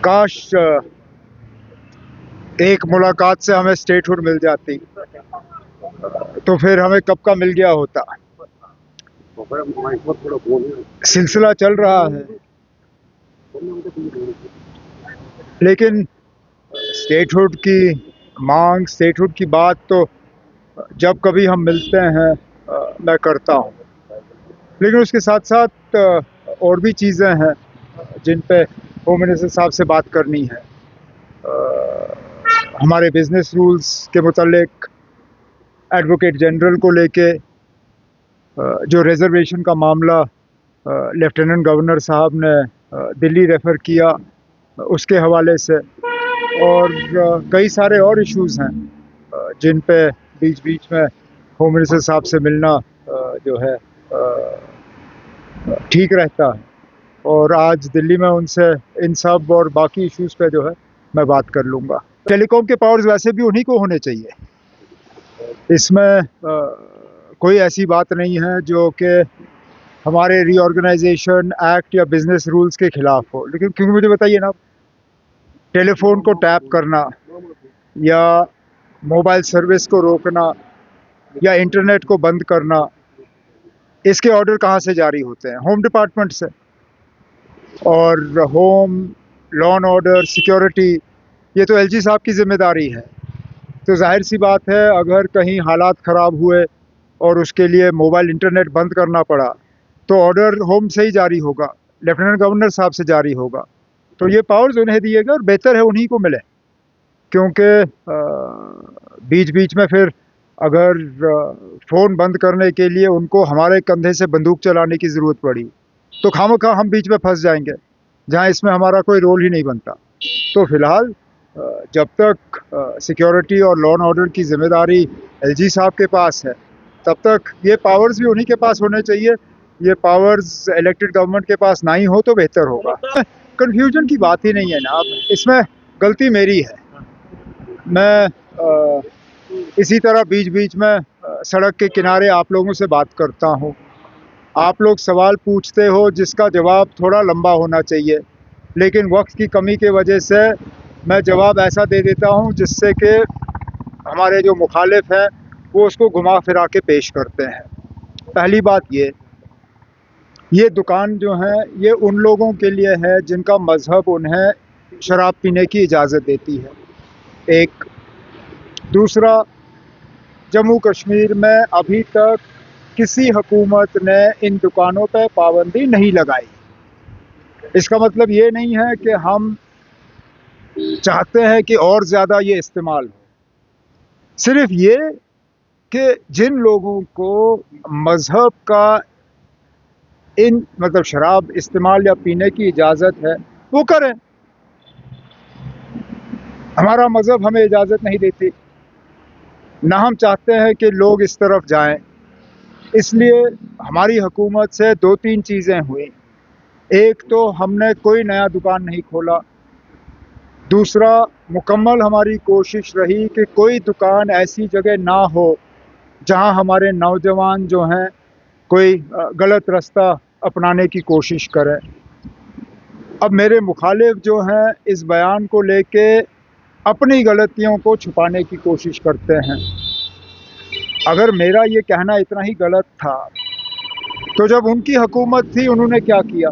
काश एक मुलाकात से हमें स्टेटहुड मिल जाती तो फिर हमें कब का मिल गया होता। सिलसिला चल रहा है, लेकिन स्टेटहुड की मांग, स्टेटहुड की बात तो जब कभी हम मिलते हैं मैं करता हूँ, लेकिन उसके साथ साथ और भी चीज़ें हैं जिन पे होम मिनिस्टर साहब से बात करनी है। हमारे बिजनेस रूल्स के मुतालिक एडवोकेट जनरल को लेके जो रिजर्वेशन का मामला लेफ्टिनेंट गवर्नर साहब ने दिल्ली रेफ़र किया, उसके हवाले से, और कई सारे और इश्यूज़ हैं जिन पे बीच बीच में होम मिनिस्टर साहब से मिलना जो है ठीक रहता है। और आज दिल्ली में उनसे इन सब और बाकी इश्यूज़ पे जो है मैं बात कर लूँगा। टेलीकॉम के पावर्स वैसे भी उन्हीं को होने चाहिए, इसमें कोई ऐसी बात नहीं है जो कि हमारे रीऑर्गेनाइजेशन एक्ट या बिजनेस रूल्स के खिलाफ हो। लेकिन क्योंकि मुझे बताइए ना, टेलीफोन को टैप करना या मोबाइल सर्विस को रोकना या इंटरनेट को बंद करना, इसके ऑर्डर कहाँ से जारी होते हैं? होम डिपार्टमेंट से। और home, law and order, security, ये तो एलजी साहब की जिम्मेदारी है। तो जाहिर सी बात है, अगर कहीं हालात ख़राब हुए और उसके लिए मोबाइल इंटरनेट बंद करना पड़ा तो ऑर्डर होम से ही जारी होगा, लेफ्टिनेंट गवर्नर साहब से जारी होगा। तो ये पावर्स उन्हें दिए गए और बेहतर है उन्हीं को मिले, क्योंकि बीच बीच में फिर अगर फ़ोन बंद करने के लिए उनको हमारे कंधे से बंदूक चलाने की ज़रूरत पड़ी तो खामखा हम बीच में फंस जाएंगे, जहां इसमें हमारा कोई रोल ही नहीं बनता। तो फिलहाल जब तक सिक्योरिटी और लॉ एंड ऑर्डर की जिम्मेदारी एलजी साहब के पास है, तब तक ये पावर्स भी उन्हीं के पास होने चाहिए। ये पावर्स इलेक्टेड गवर्नमेंट के पास ना ही हो तो बेहतर होगा। कन्फ्यूजन की बात ही नहीं है ना, इसमें गलती मेरी है। मैं इसी तरह बीच बीच में सड़क के किनारे आप लोगों से बात करता हूँ, आप लोग सवाल पूछते हो जिसका जवाब थोड़ा लंबा होना चाहिए, लेकिन वक्त की कमी की वजह से मैं जवाब ऐसा दे देता हूँ जिससे कि हमारे जो मुखालिफ हैं वो उसको घुमा फिरा के पेश करते हैं। पहली बात ये दुकान जो है ये उन लोगों के लिए है जिनका मज़हब उन्हें शराब पीने की इजाज़त देती है, एक। दूसरा, जम्मू कश्मीर में अभी तक किसी हुकूमत ने इन दुकानों पर पाबंदी नहीं लगाई। इसका मतलब ये नहीं है कि हम चाहते हैं कि और ज़्यादा ये इस्तेमाल हो, सिर्फ ये कि जिन लोगों को मज़हब का इन मतलब शराब इस्तेमाल या पीने की इजाज़त है वो करें। हमारा मज़हब हमें इजाज़त नहीं देती, ना हम चाहते हैं कि लोग इस तरफ जाएं। इसलिए हमारी हुकूमत से दो तीन चीज़ें हुई। एक तो हमने कोई नया दुकान नहीं खोला। दूसरा, मुकम्मल हमारी कोशिश रही कि कोई दुकान ऐसी जगह ना हो जहां हमारे नौजवान जो हैं कोई गलत रास्ता अपनाने की कोशिश करें। अब मेरे मुखालिफ जो हैं इस बयान को लेके अपनी गलतियों को छुपाने की कोशिश करते हैं। अगर मेरा ये कहना इतना ही गलत था तो जब उनकी हुकूमत थी उन्होंने क्या किया?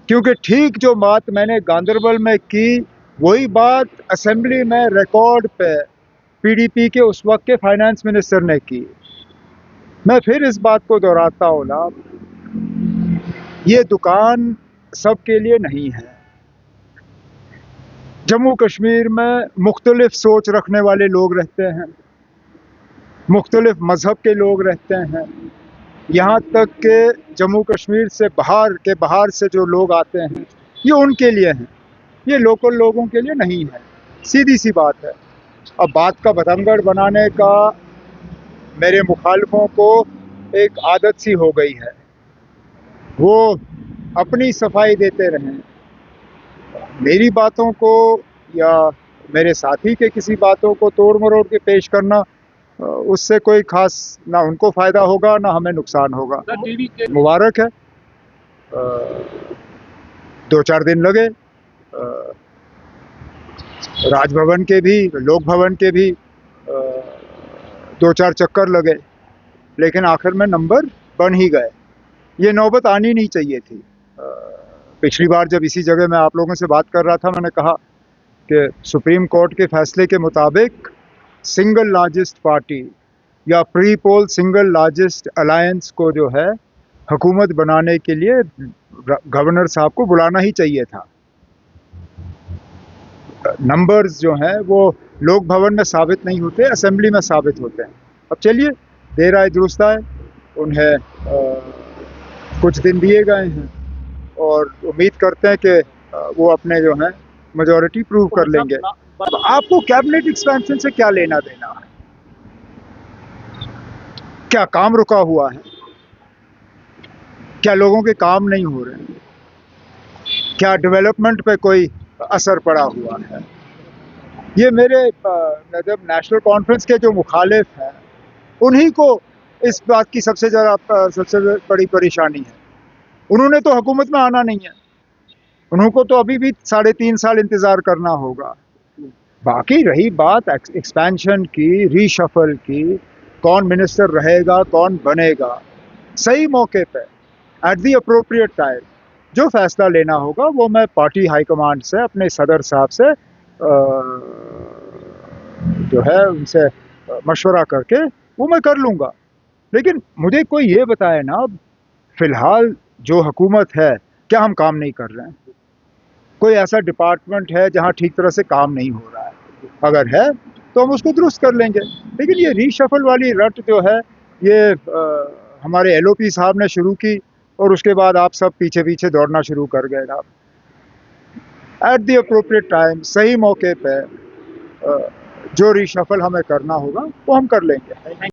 क्योंकि ठीक जो बात मैंने गांदरबल में की वही बात असेंबली में रिकॉर्ड पे पीडीपी के उस वक्त के फाइनेंस मिनिस्टर ने की। मैं फिर इस बात को दोहराता हूँ ना, ये दुकान सबके लिए नहीं है। जम्मू कश्मीर में मुख्तलिफ सोच रखने वाले लोग रहते हैं, मुख्तलिफ मज़हब के लोग रहते हैं। यहाँ तक कि जम्मू कश्मीर से बाहर से जो लोग आते हैं ये उनके लिए हैं, ये लोकल लोगों के लिए नहीं है। सीधी सी बात है। अब बात का बतंगड़ बनाने का मेरे मुखालिफों को एक आदत सी हो गई है, वो अपनी सफाई देते रहें। मेरी बातों को या मेरे साथी के किसी बातों को तोड़ मरोड़ के पेश करना, उससे कोई खास ना उनको फ़ायदा होगा ना हमें नुकसान होगा। मुबारक है, 2-4 दिन लगे, राजभवन के भी, लोक भवन के भी 2-4 चक्कर लगे, लेकिन आखिर में नंबर बन ही गए। ये नौबत आनी नहीं चाहिए थी। पिछली बार जब इसी जगह मैं आप लोगों से बात कर रहा था, मैंने कहा कि सुप्रीम कोर्ट के फैसले के मुताबिक सिंगल लार्जेस्ट पार्टी या pre poll single largest alliance को जो है हुकूमत बनाने के लिए गवर्नर साहब को बुलाना ही चाहिए था। नंबर्स जो हैं वो लोक भवन में साबित नहीं होते, असेंबली में साबित होते हैं। अब चलिए, देर आए दुरुस्त आए, उन्हें कुछ दिन दिए गए हैं और उम्मीद करते हैं कि वो अपने जो है मेजॉरिटी प्रूव कर लेंगे। अब आपको कैबिनेट एक्सपेंशन से क्या लेना देना है? क्या काम रुका हुआ है? क्या लोगों के काम नहीं हो रहे हैं? क्या डेवलपमेंट पे कोई असर पड़ा हुआ है? ये मेरे जब नेशनल कॉन्फ्रेंस के जो मुखालिफ हैं, उन्हीं को इस बात की सबसे बड़ी परेशानी है। उन्होंने तो हुकूमत में आना नहीं है, उनको तो अभी भी 3.5 साल इंतज़ार करना होगा। बाकी रही बात एक्सपेंशन की, रीशफल की, कौन मिनिस्टर रहेगा, कौन बनेगा, सही मौके पे एट दी अप्रोप्रिएट टाइम जो फैसला लेना होगा वो मैं पार्टी हाईकमांड से, अपने सदर साहब से जो है उनसे मशवरा करके वो मैं कर लूँगा। लेकिन मुझे कोई ये बताए ना, फ़िलहाल जो हुकूमत है, क्या हम काम नहीं कर रहे हैं? कोई ऐसा डिपार्टमेंट है जहाँ ठीक तरह से काम नहीं हो रहा है? अगर है तो हम उसको दुरुस्त कर लेंगे। लेकिन ये रीशफल वाली रट जो है, ये हमारे LOP साहब ने शुरू की और उसके बाद आप सब पीछे पीछे दौड़ना शुरू कर गए ना। एट द अप्रोप्रिएट टाइम, सही मौके पे जो रीशफल हमें करना होगा वो हम कर लेंगे।